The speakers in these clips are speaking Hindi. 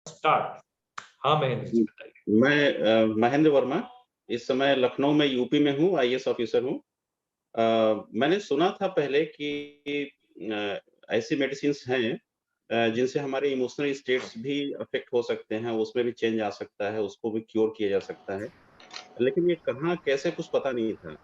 स्टार्ट। हाँ महेंद्र जी बताइए। मैं महेंद्र वर्मा इस समय लखनऊ में यूपी में हूँ, आईएएस ऑफिसर हूँ। मैंने सुना था पहले कि ऐसी मेडिसिन्स हैं जिनसे हमारे इमोशनल स्टेट्स भी अफ़ेक्ट हो सकते हैं, उसमें भी चेंज आ सकता है, उसको भी क्योर किया जा सकता है। लेकिन ये कहाँ, कैसे कुछ पता नहीं था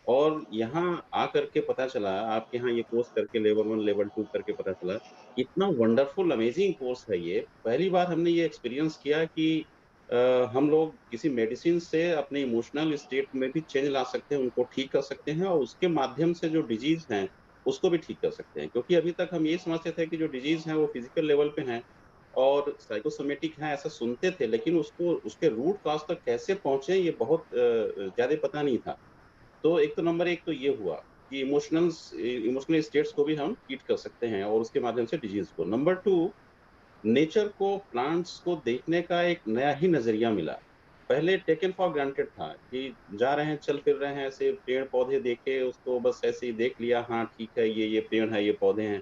और यहाँ आकर के पता चला, आपके यहाँ ये कोर्स करके लेवल 1, लेवल 2 करके पता चला, इतना वंडरफुल अमेजिंग कोर्स है ये। पहली बार हमने ये एक्सपीरियंस किया कि अ, हम लोग किसी मेडिसिन से अपने इमोशनल स्टेट में भी चेंज ला सकते हैं, उनको ठीक कर सकते हैं और उसके माध्यम से जो डिजीज़ हैं, उसको भी ठीक कर सकते हैं। क्योंकि अभी तक हम ये समझते थे कि जो डिजीज़ हैं वो फिज़िकल लेवल पे हैं और साइकोसोमैटिक हैं, ऐसा सुनते थे, लेकिन उसको उसके रूट कॉज़ तक कैसे पहुँचे ये बहुत ज़्यादा पता नहीं था। तो एक तो नंबर 1 तो ये हुआ कि इमोशनल स्टेट्स को भी हम ट्रीट कर सकते हैं और उसके माध्यम से डिजीज़ को। नंबर 2, नेचर को, प्लांट्स को देखने का एक नया ही नज़रिया मिला। पहले टेकन फॉर ग्रांटेड था कि जा रहे हैं, चल फिर रहे हैं, ऐसे पेड़-पौधे देखे, उसको बस ऐसे ही देख लिया, हाँ ठीक है, ये पेड़ है, ये पौधे हैं।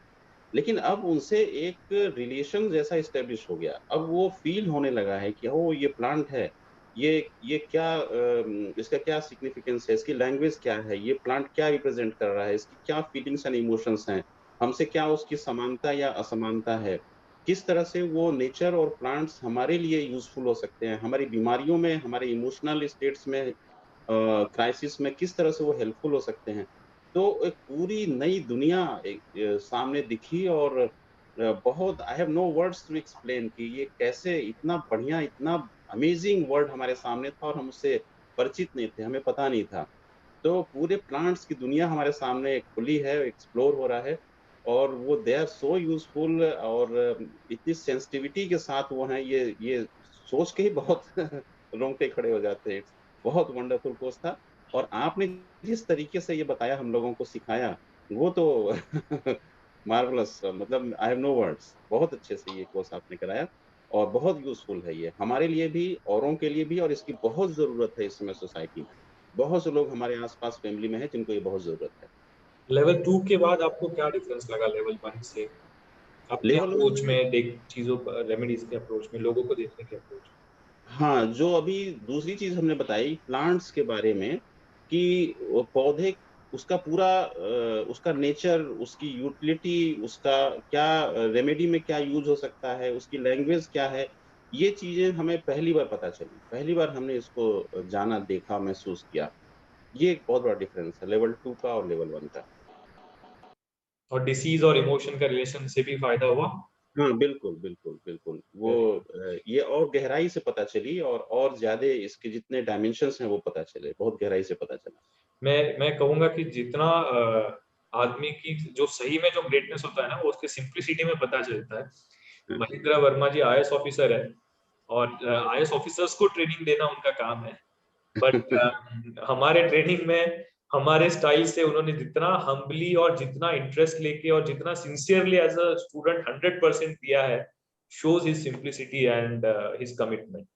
लेकिन अब उनसे एक रिलेशन जैसा एस्टेब्लिश हो गया। अब वो फ़ील होने लगा है कि ओह! ये प्लांट है, ये क्या इसका क्या सिग्निफिकेंस है, इसकी लैंग्वेज क्या है, ये प्लांट क्या रिप्रेज़ेंट कर रहा है, इसकी क्या फीलिंग्स एंड इमोशंस हैं, हमसे क्या उसकी समानता या असमानता है। किस तरह से वो नेचर और प्लांट्स हमारे लिए यूज़फुल हो सकते हैं, हमारी बीमारियों में, हमारे इमोशनल स्टेट्स में क्राइसिस में किस तरह से वो हेल्पफुल हो सकते हैं। तो एक पूरी नई दुनिया सामने दिखी और बहुत I have no words to explain कि ये कैसे इतना बढ़िया, इतना अमेजिंग वर्ल्ड हमारे सामने था और हम उससे परिचित नहीं थे, हमें पता नहीं था। तो पूरे प्लांट्स की दुनिया हमारे सामने खुली है, एक्सप्लोर हो रहा है और वो दे आर सो यूज़फुल और इतनी सेंसिटिविटी के साथ वो हैं, ये सोच के ही बहुत रोंगटे खड़े हो जाते हैं। बहुत वंडरफुल कोर्स था और आपने जिस तरीके से ये बताया, हम लोगों को सिखाया, वो तो मार्वेलस, मतलब आई हैव नो वर्ड्स। बहुत अच्छे से ये कोर्स आपने कराया और बहुत यूज़फुल है ये, हमारे लिए भी, औरों के लिए भी और इसकी बहुत ज़रूरत है इस समय सोसाइटी में। बहुत से लोग हमारे आस-पास फैमिली में हैं जिनको ये बहुत ज़रूरत है। लेवल 2 के बाद आपको क्या डिफरेंस लगा लेवल 1 से? अपने लेवल 1 अप्रोच में में देख चीजों पर, रेमेडीज के अप्रोच में, लोगों को देखने के अप्रोच हाँ, जो अभी दूसरी चीज़ हमने बताई प्लांट्स के बारे में कि वो पौधे, उसका पूरा उसका नेचर, उसकी यूटिलिटी, उसका क्या रेमेडी में क्या यूज़ हो सकता है, उसकी लैंग्वेज क्या है, ये चीज़ें हमें पहली बार पता चली। पहली बार हमने इसको जाना, देखा, महसूस किया। ये एक बहुत बड़ा डिफरेंस है लेवल 2 का और लेवल 1 का। और डिसीज और इमोशन का रिलेशन से भी फायदा हुआ। हाँ, बिल्कुल, बिल्कुल, बिल्कुल। वो ये और गहराई से पता चली और ज़्यादा इसके जितने डायमेंशन्स हैं वो पता चले, बहुत गहराई से पता चला। मैं कहूंगा कि जितना आदमी की जो सही में जो ग्रेटनेस होता है ना, वो उसके सिंप्लिसिटी में पता चलता है। हाँ, महेंद्र वर्मा जी आईएएस ऑफिसर है और आईएएस ऑफिसर्स को ट्रेनिंग देना उनका काम है। बट हमारे ट्रेनिंग में हमारे स्टाइल से उन्होंने जितना हम्बली और जितना इंटरेस्ट लेके और जितना सिंसियरली एज अ स्टूडेंट 100% दिया है, shows his simplicity and his commitment.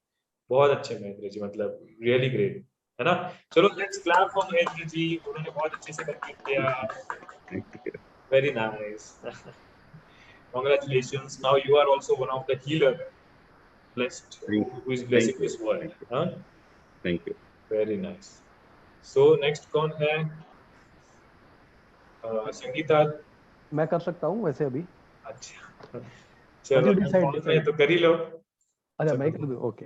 बहुत अच्छे महेंद्र जी, मतलब रियली ग्रेट, है ना। चलो let's clap for Mahendra ji, उन्होंने बहुत अच्छे से कंप्लीट किया। Thank you, very nice. Congratulations, now you are also one of the healer blessed thank who is thank blessing you, this world, thank you, huh? Thank you. Very nice. So next कौन है? संगीता। मैं कर सकता हूँ वैसे अभी। अच्छा What चलो, you decide, कॉल में decide. तो कर ही लो। अच्छा मैं चलो कर दूँ, ओके।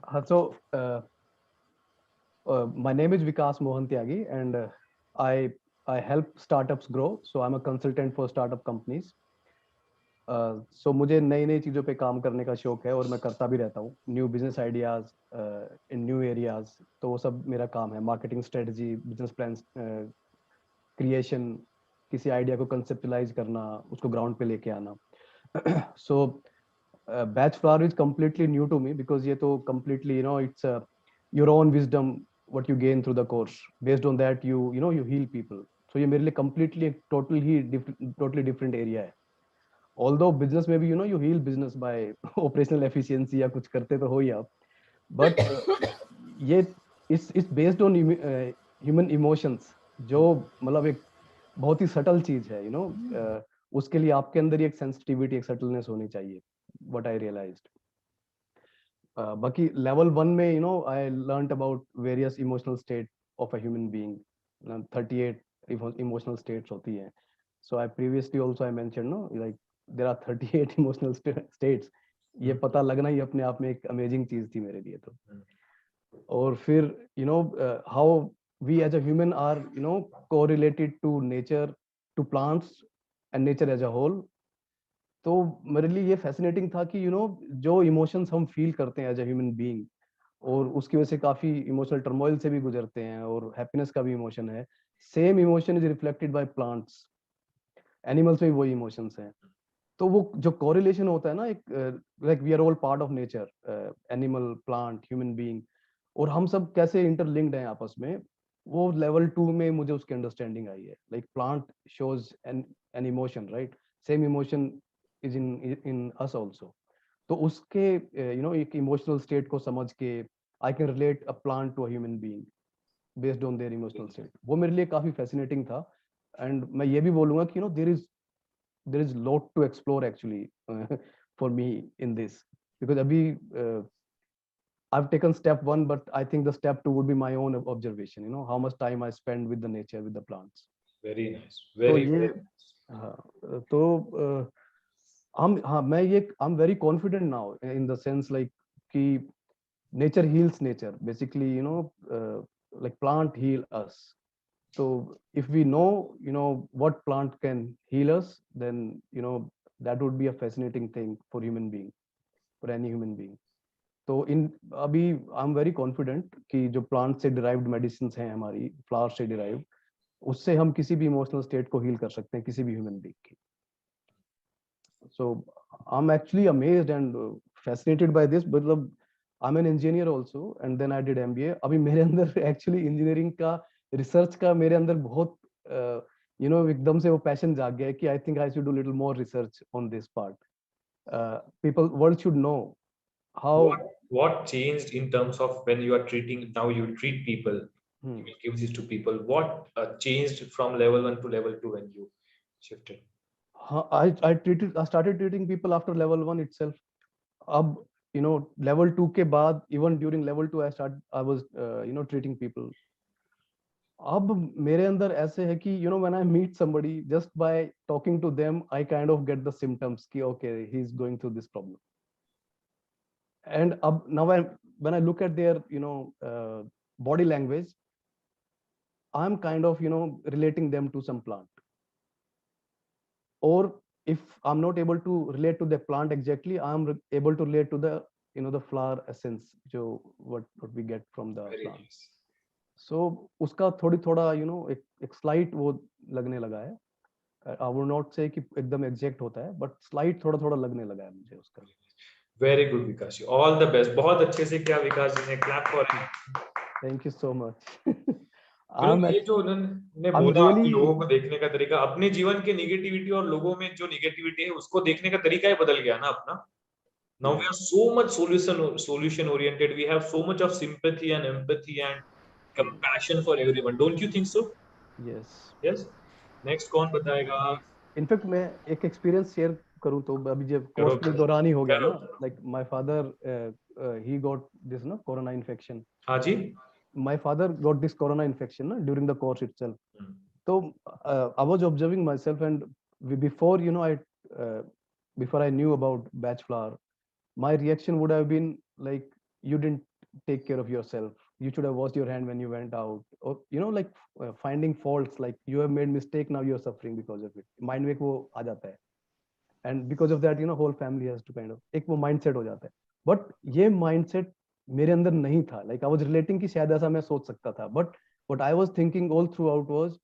हाँ, so my name is Vikas Mohan Tyagi and I help startups grow. So I'm a consultant for startup companies. So मुझे नई नई चीज़ों पे काम करने का शौक है और मैं करता भी रहता हूँ। New business ideas in new areas, तो वो सब मेरा काम है। Marketing strategy, business plan creation, किसी आइडिया को कंसेप्टलाइज करना, उसको ग्राउंड पे लेके आना। So batch flower is completely new to me because ये तो completely, it's your own wisdom what you gain through the course. Based on that you heal people. So ये मेरे लिए completely एक totally different area है। Although business में भी you heal business by operational efficiency या कुछ करते तो हो ही आप, but ये इस based on human emotions, जो मतलब एक बहुत ही सटल चीज है, उसके लिए आपके अंदर ही एक सेंसिटिविटी, एक सटलनेस होनी चाहिए, what I realized. बाकी लेवल 1 में you know I learned about various emotional state of a human being. 38 emotional states होती हैं. So I previously also I mentioned no like there are 38 emotional states. ये पता लगना ही अपने आप में एक अमेजिंग चीज थी मेरे लिए. तो और फिर you know how we as a human are you know correlated to nature, to plants and nature as a whole. तो मेरे लिए ये फैसिनेटिंग था कि यू नो जो इमोशंस हम फील करते हैं एज अ ह्यूमन बीइंग, और उसकी वजह से काफी इमोशनल टर्मोइल से भी गुजरते हैं, और हैप्पीनेस का भी इमोशन है. Same emotion is reflected by plants. Animals में भी वही इमोशंस हैं. तो वो जो कोरिलेशन होता है ना, एक like we are all part of nature, animal, plant, human being, और हम सब कैसे इंटरलिंक्ड हैं आपस में, वो लेवल 2 में मुझे उसकी अंडरस्टैंडिंग आई है. Like plant shows an emotion, right? Same emotion is in us also. तो उसके यू नो एक इमोशनल स्टेट को समझ के I can relate a plant to a human being based on their emotional state. वो मेरे लिए काफी फैसिनेटिंग था. एंड मैं ये भी बोलूंगा कि you no there is lot to explore actually for me in this, because abhi I've taken step 1, but I think the step 2 would be my own observation, you know, how much time I spend with the nature, with the plants. Very nice, तो very ये तो I'm very confident now in the sense like कि nature heals nature basically, you know, like plant heal us. So if we know, you know, what plant can heal us, then you know that would be a fascinating thing for human being, for any human being. तो इन अभी आई एम वेरी कॉन्फिडेंट कि जो प्लांट से डिराइव्ड मेडिसिन हैं हमारी, फ्लावर से डिराइव्ड, उससे हम किसी भी इमोशनल स्टेट को हील कर सकते हैं, किसी भी ह्यूमन बीइंग की. So I am actually amazed and fascinated by this. मतलब I am an engineer also and then I did MBA. अभी मेरे अंदर एक्चुअली इंजीनियरिंग का, रिसर्च का मेरे अंदर बहुत यू नो एकदम से वो पैशन जाग गया है कि I think I should do little more research on this part. People, world should know how. what changed in terms of when you are treating, now you treat people, you will give this to people, what changed from level 1 to level 2 when you shifted? I started treating people after level 1 itself. अब you know level 2 के बाद, even during level 2 I was you know treating people. अब मेरे अंदर ऐसे है कि you know when I meet somebody, just by talking to them I kind of get the symptoms कि okay, he's going through this problem. And now when I look at their you know body language, I'm kind of you know relating them to some plant. Or if I'm not able to relate to the plant exactly, I'm able to relate to the you know the flower essence, जो what we get from the Very plant. nice. So उसका थोड़ा you know एक slight वो लगने लगा है. I would not say कि एकदम exact होता है, but slight थोड़ा लगने लगा है मुझे उसका. Very good Vikas ji, all the best. बहुत अच्छे से किया विकास जी ने, clap for him. Thank you so much. ये जो उन्होंने बोला कि लोगों को देखने का तरीका, अपने जीवन के नेगेटिविटी और लोगों में जो नेगेटिविटी है उसको देखने का तरीका ही बदल गया ना अपना. Now we are so much solution oriented. We have so much of sympathy and empathy and compassion for everyone. Don't you think so? Yes. Yes. Next कौन बताएगा? इनफैक्ट मैं एक एक्सपीरियंस शेयर करूं तो अभी जब कोर्स के दौरान ही हो गया ना, like my father he got this ना कोरोना इन्फेक्शन. हाँ जी. My father got this corona infection during the course itself. So I was observing myself, and before you know before I knew about batch flower, my reaction would have been like, you didn't take care of yourself, you should have washed your hand when you went out, or you know like finding faults, like you have made mistake, now you're suffering because of it. Mind में वो आ जाता है, and because of that you know whole family has to kind of एक वो mindset हो जाता है. But ये mindset मेरे अंदर नहीं था. लाइक आई वाज रिलेटिंग कि शायद ऐसा मैं सोच सकता था, but what I was thinking all throughout was,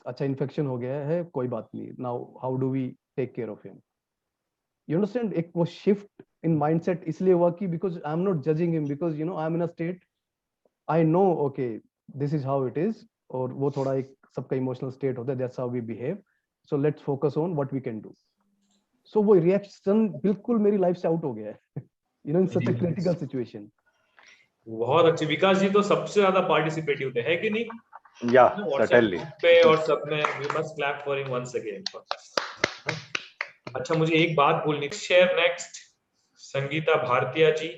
अच्छा इन्फेक्शन हो गया है, कोई बात नहीं, now how do we take care of him. You understand, एक वो शिफ्ट इन माइंडसेट इसलिए हुआ कि because I am not judging him, because you know I am in a state, I know okay this is how it is, और वो थोड़ा एक सबका इमोशनल स्टेट होता है, that's how we behave, so let's focus on what we can do. So वो रिएक्शन बिल्कुल मेरी लाइफ से आउट हो गया है, you know in such a critical situation. बहुत अच्छे. विकास जी तो सबसे ज्यादा पार्टिसिपेटिव थे, है कि नहीं? Yeah, certainly. पे और सब में we must clap for him once again. अच्छा, मुझे एक बात बोलनी. शेयर नेक्स्ट संगीता भारतीया जी.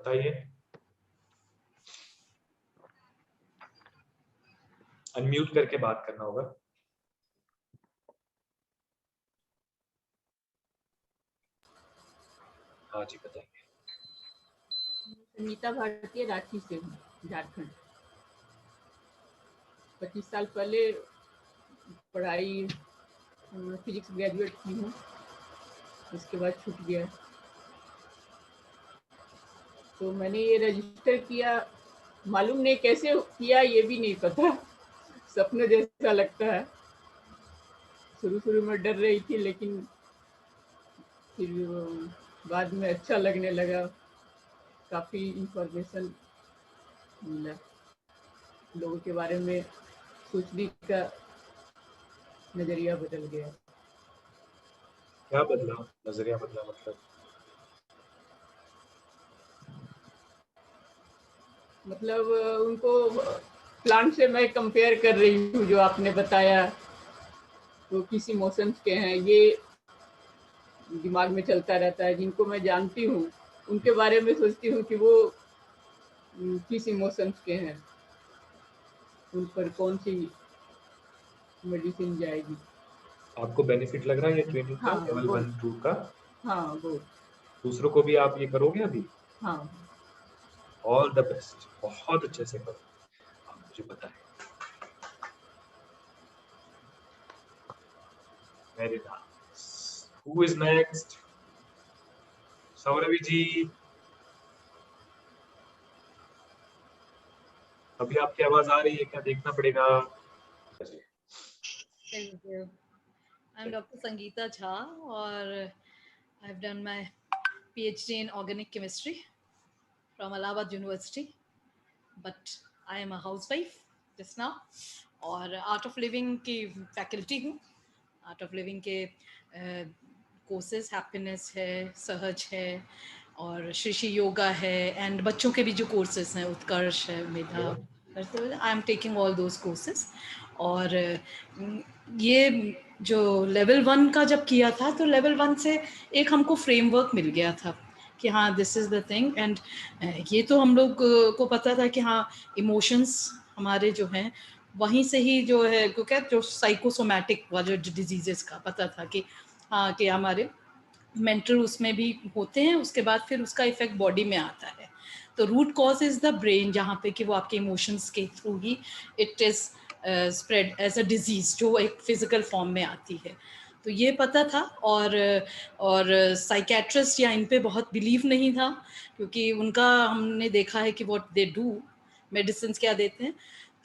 बताइए। अनम्यूट करके बात करना होगा। हाँ जी बताइए। संगीता भारतीय, रांची से हूँ, झारखंड। 25 साल पहले पढ़ाई फिजिक्स ग्रेजुएट की हूँ, उसके बाद छूट गया। तो मैंने ये रजिस्टर किया, मालूम नहीं कैसे किया, ये भी नहीं पता, सपने जैसा लगता है। शुरू में डर रही थी, लेकिन फिर बाद में अच्छा लगने लगा, काफ़ी इंफॉर्मेशन मिला, लोगों के बारे में सोचने का नजरिया बदल गया। क्या बदला? नजरिया बदला मतलब उनको प्लांट से मैं कंपेयर कर रही हूँ, जो आपने बताया वो किस इमोशंस के हैं, ये दिमाग में चलता रहता है। जिनको मैं जानती हूँ उनके बारे में सोचती हूँ कि वो किस इमोशंस के हैं, उन पर कौन सी मेडिसिन जाएगी। आपको बेनिफिट लग रहा है ये ट्रेनिंग का, हाँ, लेवल 1 2 का? हाँ वो। दूसरों को भी आप ये करोगे अभी? हाँ। ऑल द बेस्ट, बहुत अच्छे से करो, आप मुझे बताएं। Very nice. Who is next? Sauravi ji, अभी आपकी आवाज आ रही है क्या? देखना पड़ेगा। Thank you. I'm Dr. Sangeeta Jha, और I've done my PhD in organic chemistry from Allahabad University, but I am a housewife just now, और आर्ट ऑफ लिविंग की फैकल्टी हूँ। आर्ट ऑफ लिविंग के कोर्सेज हैप्पीनेस है, सहज है, और श्री योगा है, एंड बच्चों के भी जो कोर्सेज हैं, उत्कर्ष है, Medha, I am taking all those courses. और ये जो लेवल 1 का जब किया था, तो लेवल 1 से एक हमको फ्रेमवर्क मिल गया था कि हाँ this is the thing. And ये तो हम लोग को पता था कि हाँ इमोशंस हमारे जो हैं वहीं से ही जो है, क्योंकि जो साइकोसोमैटिक वाले जो डिजीजेस का पता था कि हाँ कि हमारे मेंटल उसमें भी होते हैं, उसके बाद फिर उसका इफेक्ट बॉडी में आता है। तो root cause is the brain, जहाँ पे कि वो आपके इमोशंस के थ्रू ही it is spread as a disease, जो एक फिजिकल फॉर्म में आती है। तो ये पता था। और साइकेट्रिस्ट या इन पे बहुत बिलीव नहीं था, क्योंकि उनका हमने देखा है कि व्हाट दे डू, मेडिसिन क्या देते हैं।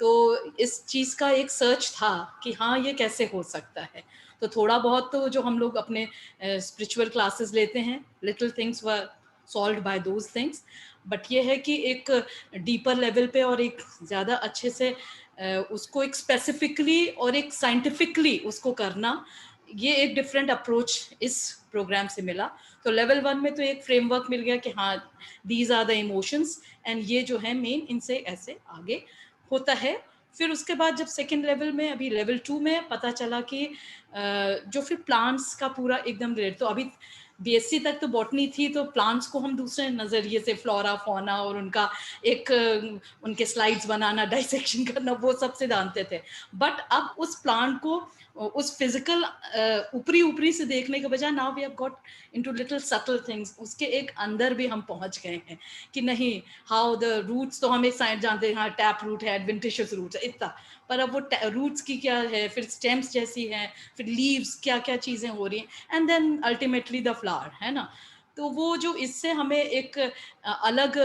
तो इस चीज़ का एक सर्च था कि हाँ ये कैसे हो सकता है। तो थोड़ा बहुत तो जो हम लोग अपने स्पिरिचुअल क्लासेस लेते हैं, little things were solved by those things, but ये है कि एक डीपर लेवल पे और एक ज़्यादा अच्छे से उसको एक स्पेसिफिकली और एक साइंटिफिकली उसको करना, ये एक डिफरेंट अप्रोच इस प्रोग्राम से मिला। तो लेवल 1 में तो एक फ्रेमवर्क मिल गया कि हाँ these are the emotions, and ये जो है मेन, इनसे ऐसे आगे होता है। फिर उसके बाद जब सेकेंड लेवल में, अभी लेवल 2 में पता चला कि जो फिर प्लांट्स का पूरा एकदम रिलेटेड, तो अभी बीएससी तक तो बॉटनी थी, तो प्लांट्स को हम दूसरे नज़रिए से, फ्लोरा फौना और उनका एक उनके स्लाइड्स बनाना, डाइसेक्शन करना, वो सब से जानते थे। बट अब उस प्लांट को उस फिजिकल ऊपरी से देखने के बजाय, now we have got into little subtle things, उसके एक अंदर भी हम पहुंच गए हैं कि नहीं, हाउ द रूट्स तो हम एक साइड जानते हैं, हाँ टैप रूट है, एडवेंटिशियस रूट है, इतना, पर अब वो रूट्स की क्या है, फिर स्टेम्स जैसी है, फिर लीव्स, क्या क्या चीज़ें हो रही हैं, and then ultimately the flower, है ना। तो वो जो इससे हमें एक अलग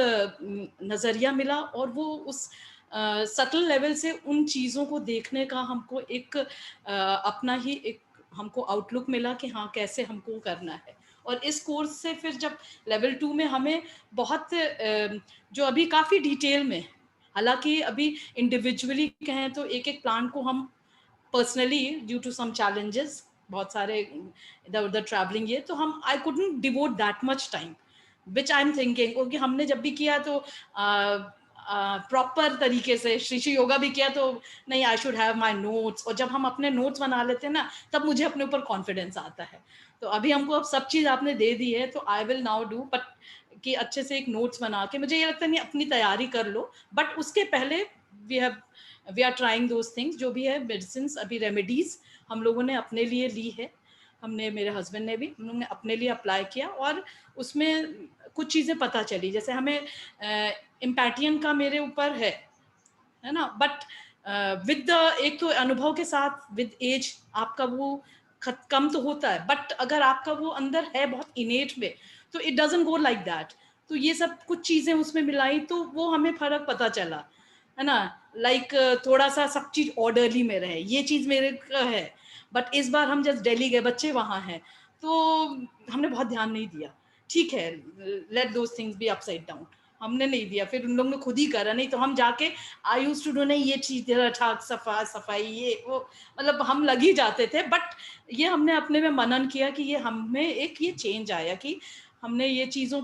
नज़रिया मिला, और वो उस सटल लेवल से उन चीज़ों को देखने का हमको एक अपना ही एक हमको आउटलुक मिला कि हाँ कैसे हमको करना है। और इस कोर्स से फिर जब लेवल 2 में हमें बहुत जो अभी काफ़ी डिटेल में, हालांकि अभी इंडिविजुअली कहें तो एक एक प्लांट को हम personally, due to some challenges, बहुत सारे इधर उधर ट्रैवलिंग, ये तो हम I couldn't devote that much time which I am thinking, क्योंकि हमने जब भी किया तो प्रॉपर तरीके से श्री योगा भी किया, तो नहीं I should have my notes, और जब हम अपने नोट्स बना लेते हैं ना, तब मुझे अपने ऊपर कॉन्फिडेंस आता है। तो अभी हमको अब सब चीज़ आपने दे दी है, तो I will now do, but कि अच्छे से एक नोट्स बना के, मुझे ये लगता नहीं अपनी तैयारी कर लो, बट उसके पहले we are trying those things, जो भी है मेडिसिन, अभी रेमेडीज हम लोगों ने अपने लिए ली है, हमने, मेरे हस्बैंड ने भी, हम लोगों ने अपने लिए अप्लाई किया, और उसमें कुछ चीज़ें पता चली, जैसे हमें इम्पैटियन का मेरे ऊपर है ना, बट विद द, एक तो अनुभव के साथ विद एज आपका वो कम तो होता है, बट अगर आपका वो अंदर है बहुत इनेट में, तो it doesn't go like that. तो ये सब कुछ चीज़ें उसमें मिलाई, तो वो हमें फर्क पता चला, है ना, लाइक थोड़ा सा सब चीज़ ऑर्डरली में रहे, ये चीज़ मेरे का है। बट इस बार हम जस्ट दिल्ली गए, बच्चे वहाँ हैं, तो हमने बहुत ध्यान नहीं दिया, ठीक है, let those things be upside down, हमने नहीं दिया, फिर उन लोगों ने खुद ही करा, नहीं तो हम जाके आई यूज्ड टू डू, नहीं ये चीज ठाक सफाई ये वो, मतलब हम लग ही जाते थे। बट ये हमने अपने में मनन किया कि ये हमें एक ये चेंज आया कि हमने ये चीज़ों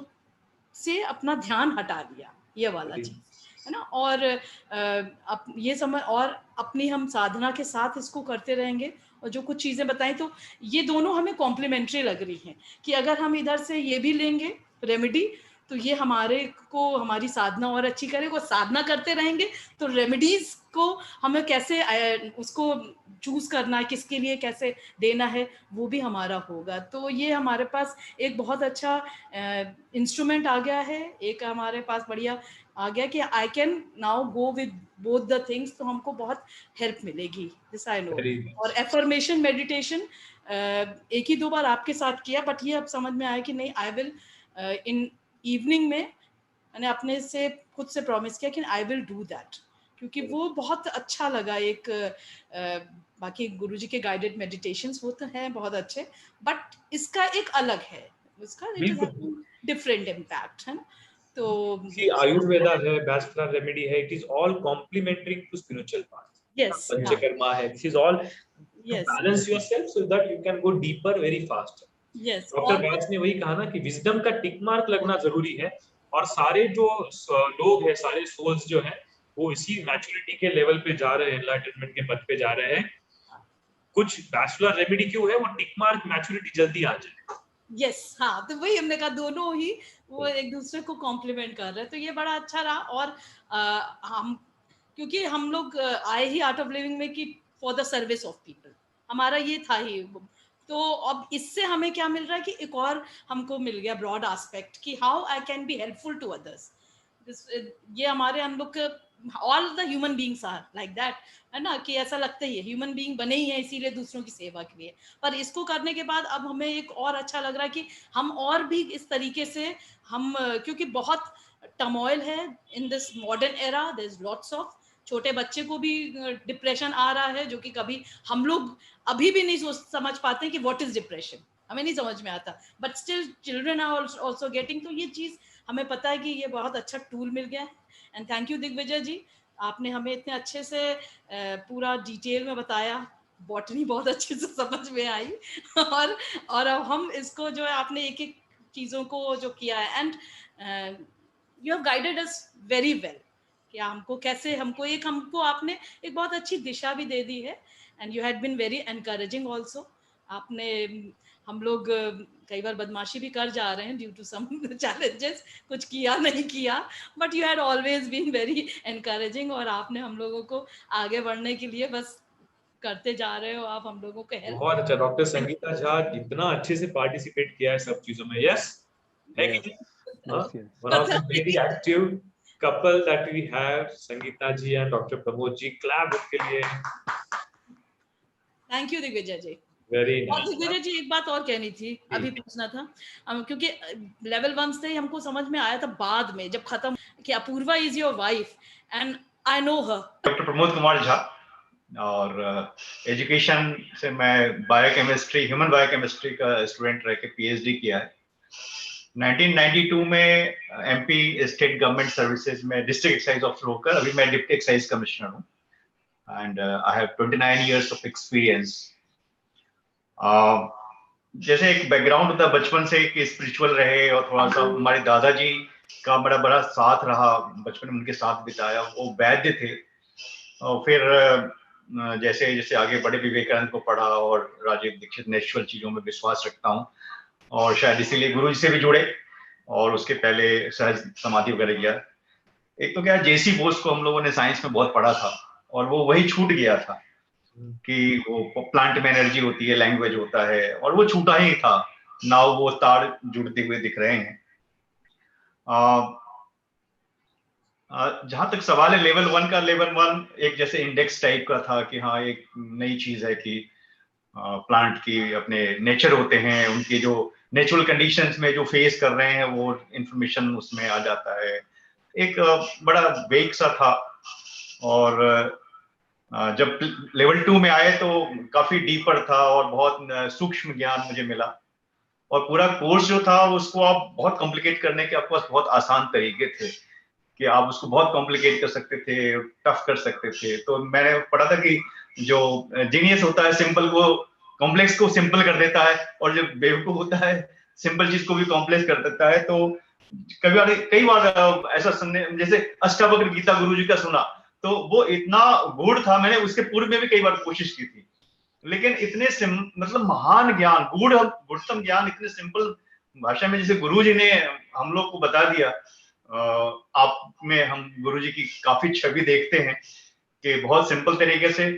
से अपना ध्यान हटा लिया, ये वाला चीज़ है ना। और ये समय और अपनी हम साधना के साथ इसको करते रहेंगे, और जो कुछ चीज़ें बताएं तो ये दोनों हमें कॉम्प्लीमेंट्री लग रही हैं, कि अगर हम इधर से ये भी लेंगे रेमेडी, तो ये हमारे को हमारी साधना और अच्छी करेगा, साधना करते रहेंगे तो रेमेडीज को हमें कैसे उसको चूज करना है, किसके लिए कैसे देना है, वो भी हमारा होगा। तो ये हमारे पास एक बहुत अच्छा इंस्ट्रूमेंट आ गया है, एक हमारे पास बढ़िया आ गया कि I can now go with both the things, तो हमको बहुत हेल्प मिलेगी, दिस आई नो। और एफर्मेशन मेडिटेशन एक ही 2 बार आपके साथ किया, बट ये अब समझ में आया कि नहीं, आई विल इन इवनिंग में मैंने अपने से खुद से प्रॉमिस किया कि आई विल डू दैट, क्योंकि वो बहुत अच्छा लगा। एक बाकी गुरुजी के गाइडेड मेडिटेशंस वो तो हैं बहुत अच्छे, बट इसका एक अलग है, उसका डिफरेंट इम्पैक्ट है ना। तो आयुर्वेदा है, बैचलर रेमेडी है, it is all complementary to spiritual path. Yes, Panchakarma है, this is all to balance yourself so that you can go deeper very fast. Yes, doctor Bach ने वही कहा ना कि विजडम का टिक मार्क लगना जरूरी है, और सारे जो लोग हैं, सारे सोल्स जो हैं, वो इसी मैच्योरिटी के लेवल पे जा रहे हैं, एनलाइटनमेंट के पथ पे जा रहे हैं। कुछ बैचलर रेमेडी क्यों है, वो टिक मार्क मैच्योरिटी जल्दी आ जाए। यस, हाँ, तो वही हमने कहा, दोनों ही वो एक दूसरे को कॉम्प्लीमेंट कर रहे हैं, तो ये बड़ा अच्छा रहा। और हम, क्योंकि हम लोग आए ही आर्ट ऑफ लिविंग में कि for the service of people, हमारा ये था ही। तो अब इससे हमें क्या मिल रहा है कि एक और हमको मिल गया ब्रॉड एस्पेक्ट कि how I can be helpful to others. ये हमारे हम लोग all the human beings are like that, है ना, कि ऐसा लगता ही है ह्यूमन बीइंग बने ही है इसीलिए दूसरों की सेवा के लिए। पर इसको करने के बाद अब हमें एक और अच्छा लग रहा है कि हम और भी इस तरीके से हम, क्योंकि बहुत टर्मोइल है in this modern era, there is lots of, छोटे बच्चे को भी डिप्रेशन आ रहा है, जो कि कभी हम लोग अभी भी नहीं समझ पाते कि व्हाट इज डिप्रेशन, हमें नहीं समझ में आता, but still children are also getting. तो ये चीज हमें पता है कि ये बहुत अच्छा टूल मिल गया है। एंड थैंक यू दिग्विजय जी, आपने हमें इतने अच्छे से पूरा डिटेल में बताया, बॉटनी बहुत अच्छे से समझ में आई और अब हम इसको जो है आपने एक एक चीज़ों को जो किया है, and you have guided us very well कि हमको कैसे, हमको आपने एक बहुत अच्छी दिशा भी दे दी है, and you had been very encouraging also. आपने, हम लोग कई बार बदमाशी भी कर जा रहे हैं ड्यू टू सम चैलेंजेस, कुछ किया नहीं किया, but you had always been very encouraging, और आपने हम लोगों को आगे बढ़ने के लिए बस करते जा रहे हो आप हम लोगों को हेल्प। बहुत अच्छा, डॉक्टर संगीता झा इतना अच्छे से पार्टिसिपेट किया है सब चीजों में। Yes, one of the very active couple that we have, Sangeeta ji and doctor Pramod ji, clap उनके लिए। Thank you Digvijay ji. Very और दिग्विजय जी एक बात और कहनी थी, अभी पूछना था, क्योंकि लेवल 1 से हमको समझ में आया था बाद में जब खत्म कि Apurva is your wife and I know her. Doctor Pramod Kumar Jha, और एजुकेशन से मैं बायोकेमिस्ट्री, ह्यूमन बायोकेमिस्ट्री का स्टूडेंट रह के पीएचडी किया है। 1992 में एमपी स्टेट गवर्नमेंट सर्विसेज में डिस्ट्रिक्ट एक्साइज ऑफिसर होकर अभी मैं डिप्टी एक्साइज कमिश्नर हूँ, and I have 29 years of experience. जैसे एक बैकग्राउंड होता है बचपन से कि स्पिरिचुअल रहे, और थोड़ा सा हमारे दादाजी का बड़ा साथ रहा, बचपन में उनके साथ बिताया, वो वैद्य थे। और फिर जैसे जैसे आगे बड़े विवेकानंद को पढ़ा, और राजीव दीक्षित नेचुरल चीजों में विश्वास रखता हूँ, और शायद इसीलिए गुरु जी से भी जुड़े, और उसके पहले सहज समाधि वगैरह किया। एक तो क्या जेसी बोस को हम लोगों ने साइंस में बहुत पढ़ा था और वो वही छूट गया था कि वो प्लांट में एनर्जी होती है, लैंग्वेज होता है, और वो छूटा ही था। नाउ वो तार जुड़ते हुए दिख रहे हैं। जहां तक सवाल है लेवल 1 का, लेवल 1 एक जैसे इंडेक्स टाइप का था कि हाँ एक नई चीज है कि प्लांट की अपने नेचर होते हैं, उनके जो नेचुरल कंडीशंस में जो फेस कर रहे हैं वो इंफॉर्मेशन उसमें आ जाता है। एक बड़ा वेग सा था। और जब लेवल 2 में आए तो काफी डीपर था और बहुत सूक्ष्म ज्ञान मुझे मिला। और पूरा कोर्स जो था उसको आप बहुत कॉम्प्लिकेट करने के आपके पास बहुत आसान तरीके थे कि आप उसको बहुत कॉम्प्लिकेट कर सकते थे, टफ कर सकते थे। तो मैंने पढ़ा था कि जो जीनियस होता है सिंपल को, कॉम्प्लेक्स को सिंपल कर देता है, और जो बेवकूफ होता है सिंपल चीज को भी कॉम्प्लेक्स कर देता है। तो कई बार ऐसा सुनने, जैसे अष्टावक्र गीता गुरुजी का सुना तो वो इतना गूढ़ था, मैंने उसके पूर्व में भी कई बार कोशिश की थी, लेकिन इतने मतलब महान ज्ञान, गुढ़तम ज्ञान इतने सिंपल भाषा में जैसे गुरुजी ने हम लोग को बता दिया। आप में हम गुरुजी की काफी छवि देखते हैं कि बहुत सिंपल तरीके से,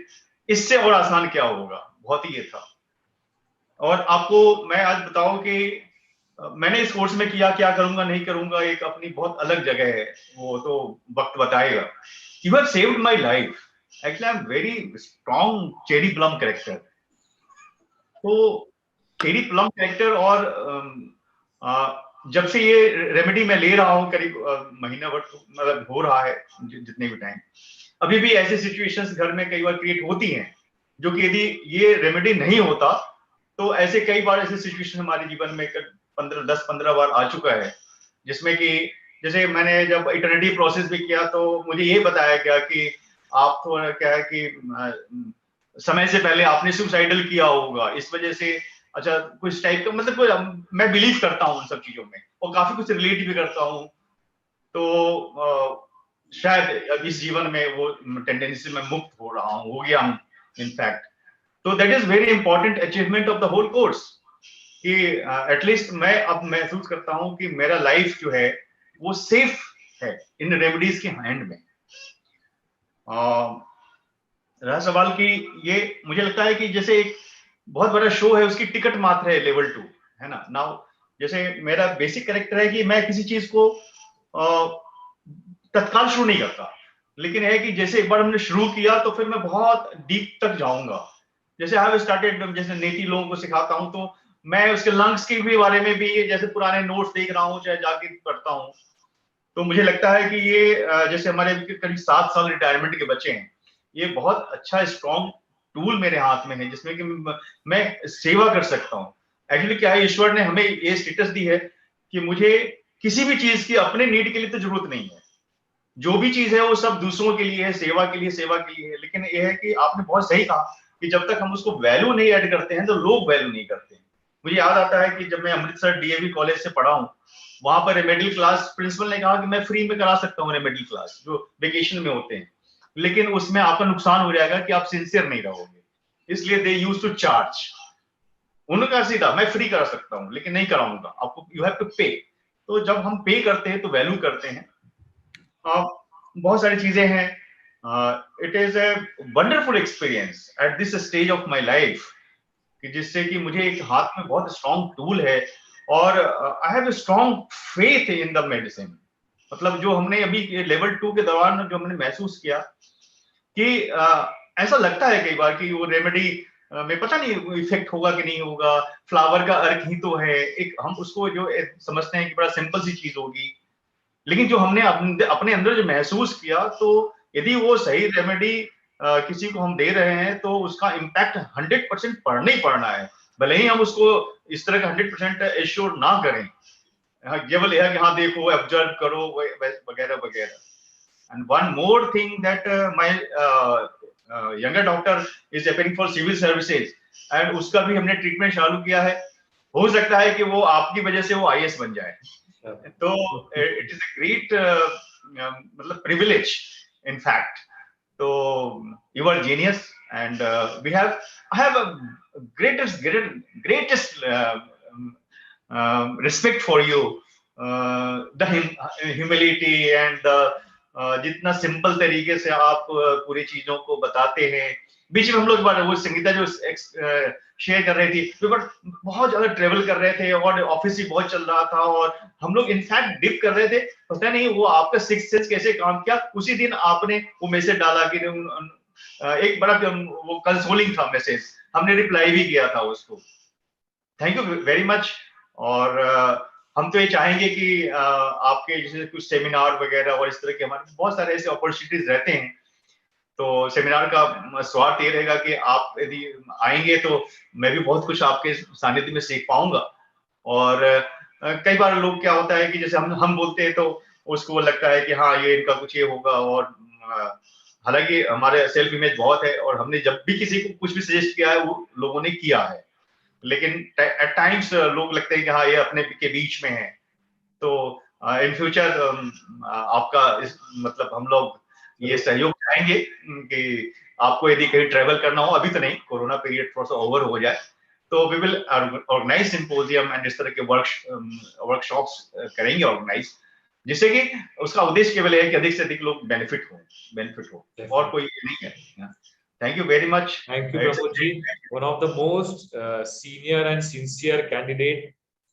इससे और आसान क्या होगा, बहुत ही ये था। और आपको मैं आज बताऊं कि मैंने इस कोर्स में किया, क्या करूंगा नहीं करूंगा एक अपनी बहुत अलग जगह है, वो तो वक्त बताएगा। You have saved my life, actually I am very strong cherry plum character. तो चेरी प्लम कैरेक्टर, और जब से ये रेमेडी मैं ले रहा हूँ करीब महीना भर मतलब हो रहा है, जितने भी टाइम, अभी भी ऐसी सिचुएशंस घर में कई बार क्रिएट होती हैं जो कि यदि ये रेमेडी नहीं होता तो ऐसे कई बार ऐसे सिचुएशन हमारे जीवन में 10-15 बार आ चुका है, जिसमें कि जैसे मैंने जब इटर्निटी प्रोसेस भी किया तो मुझे ये बताया गया कि आप तो क्या है कि समय से पहले आपने सुसाइडल किया होगा, इस वजह से अच्छा कुछ टाइप का, मतलब मैं बिलीव करता हूँ उन सब चीजों में और काफी कुछ रिलेट भी करता हूँ। तो शायद इस जीवन में वो टेंडेंसी से मैं मुक्त हो रहा हूँ, हो गया हूँ इनफैक्ट। तो that is very important achievement of the whole course कि एटलीस्ट मैं अब महसूस करता हूँ कि मेरा लाइफ जो है वो सेफ है इन रेमेडीज के हैंड में। रहा सवाल कि ये मुझे लगता है कि जैसे एक बहुत बड़ा शो है, उसकी टिकट मात्र है लेवल 2, है ना। नाउ जैसे मेरा बेसिक कैरेक्टर है कि मैं किसी चीज को तत्काल शुरू नहीं करता, लेकिन है कि जैसे एक बार हमने शुरू किया तो फिर मैं बहुत डीप तक जाऊंगा। जैसे आई हैव स्टार्टेड, जैसे नेटी लोगों को सिखाता हूं तो मैं उसके लंग्स के भी बारे में भी जैसे पुराने नोट्स देख रहा हूँ, चाहे जाके पढ़ता हूँ। तो मुझे लगता है कि ये जैसे हमारे करीब 7 साल रिटायरमेंट के बच्चे हैं, ये बहुत अच्छा स्ट्रॉन्ग टूल मेरे हाथ में है जिसमें कि मैं सेवा कर सकता हूँ। एक्चुअली क्या है, ईश्वर ने हमें ये स्टेटस दी है कि मुझे किसी भी चीज की अपने नीड के लिए तो जरूरत नहीं है, जो भी चीज है वो सब दूसरों के लिए है, सेवा के लिए है। लेकिन ये है कि आपने बहुत सही कहा कि जब तक हम उसको वैल्यू नहीं ऐड करते हैं तो लोग वैल्यू नहीं करते हैं। मुझे याद आता है कि जब मैं अमृतसर डीएवी कॉलेज से पढ़ा हूँ, वहां पर रेमेडियल क्लास प्रिंसिपल ने कहा कि मैं फ्री में करा सकता हूँ रेमेडियल क्लास जो वेकेशन में होते हैं, लेकिन उसमें आपका नुकसान हो जाएगा कि आप सिंसियर नहीं रहोगे, इसलिए दे यूज टू चार्ज। उनका सीधा मैं फ्री करा सकता हूँ लेकिन नहीं कराऊंगा, आपको यू हैव टू पे। तो जब हम पे करते हैं तो वैल्यू करते हैं। बहुत सारी चीजें हैं। It is a wonderful experience at this stage of my life कि जिससे कि मुझे एक हाथ में बहुत स्ट्रॉन्ग टूल है और I have a strong faith in the medicine. मतलब जो हमने अभी लेवल 2 के दौरान जो हमने महसूस किया कि ऐसा लगता है कई बार कि वो रेमेडी में पता नहीं इफेक्ट होगा कि नहीं होगा, फ्लावर का अर्क ही तो है, एक हम उसको जो समझते हैं कि बड़ा सिंपल सी चीज होगी, लेकिन जो हमने अपने अंदर जो महसूस किया, तो यदि वो सही रेमेडी किसी को हम दे रहे हैं तो उसका इम्पैक्ट 100% पड़ना ही पड़ना है, भले ही हम उसको इस तरह का 100% एश्योर ना करें। केवल यह कि हाँ देखो ऑब्जर्व करो वगैरह वगैरह। And one more thing that my younger doctor is appearing for civil services and उसका भी हमने ट्रीटमेंट चालू किया है। हो सकता है कि वो आपकी वजह से वो आईएएस बन जाए। तो इट इज अ ग्रेट मतलब प्रिविलेज इन फैक्ट। तो you are genius and I have a greatest respect for you the humility and the जितना सिंपल तरीके से आप पूरी चीजों को बताते हैं। बीच में हम लोग वो संगीता जो शेयर कर रही थी, बट बहुत ज्यादा ट्रेवल कर रहे थे और ऑफिस भी बहुत चल रहा था और हम लोग इनफैक्ट डिप कर रहे थे, पता नहीं वो आपका सिक्स सेंस कैसे काम किया। उसी दिन आपने वो मैसेज डाला कि एक बड़ा वो कंसोलिंग था मैसेज, हमने रिप्लाई भी किया था उसको। Thank you very much. और हम तो ये चाहेंगे कि आपके जैसे कुछ सेमिनार वगैरह और इस तरह के हमारे बहुत सारे ऐसे अपॉर्चुनिटीज रहते हैं, तो सेमिनार का स्वार्थ ये रहेगा कि आप यदि आएंगे तो मैं भी बहुत कुछ आपके सानिध्य में सीख पाऊंगा। और कई बार लोग क्या होता है कि जैसे हम बोलते हैं तो उसको लगता है कि हाँ ये इनका कुछ ये होगा, और हालांकि हमारे सेल्फ इमेज बहुत है और हमने जब भी किसी को कुछ भी सजेस्ट किया है वो लोगों ने किया है, लेकिन एट टाइम्स लोग लगते हैं कि हाँ ये अपने के बीच में है। तो इन फ्यूचर आपका मतलब हम लोग ये सहयोग चाहेंगे कि आपको यदि कहीं ट्रेवल करना हो, अभी तो नहीं, कोरोना पीरियड थोड़ा सा ओवर हो जाए, तो we will organise symposium and इस तरह के वर्कशॉप्स करेंगे ऑर्गेनाइज, जिससे कि उसका उद्देश्य केवल है कि अधिक से अधिक लोग बेनिफिट हो, और कोई नहीं है। Thank you very much. Thank you, Pramod ji. One of the most senior and sincere candidate,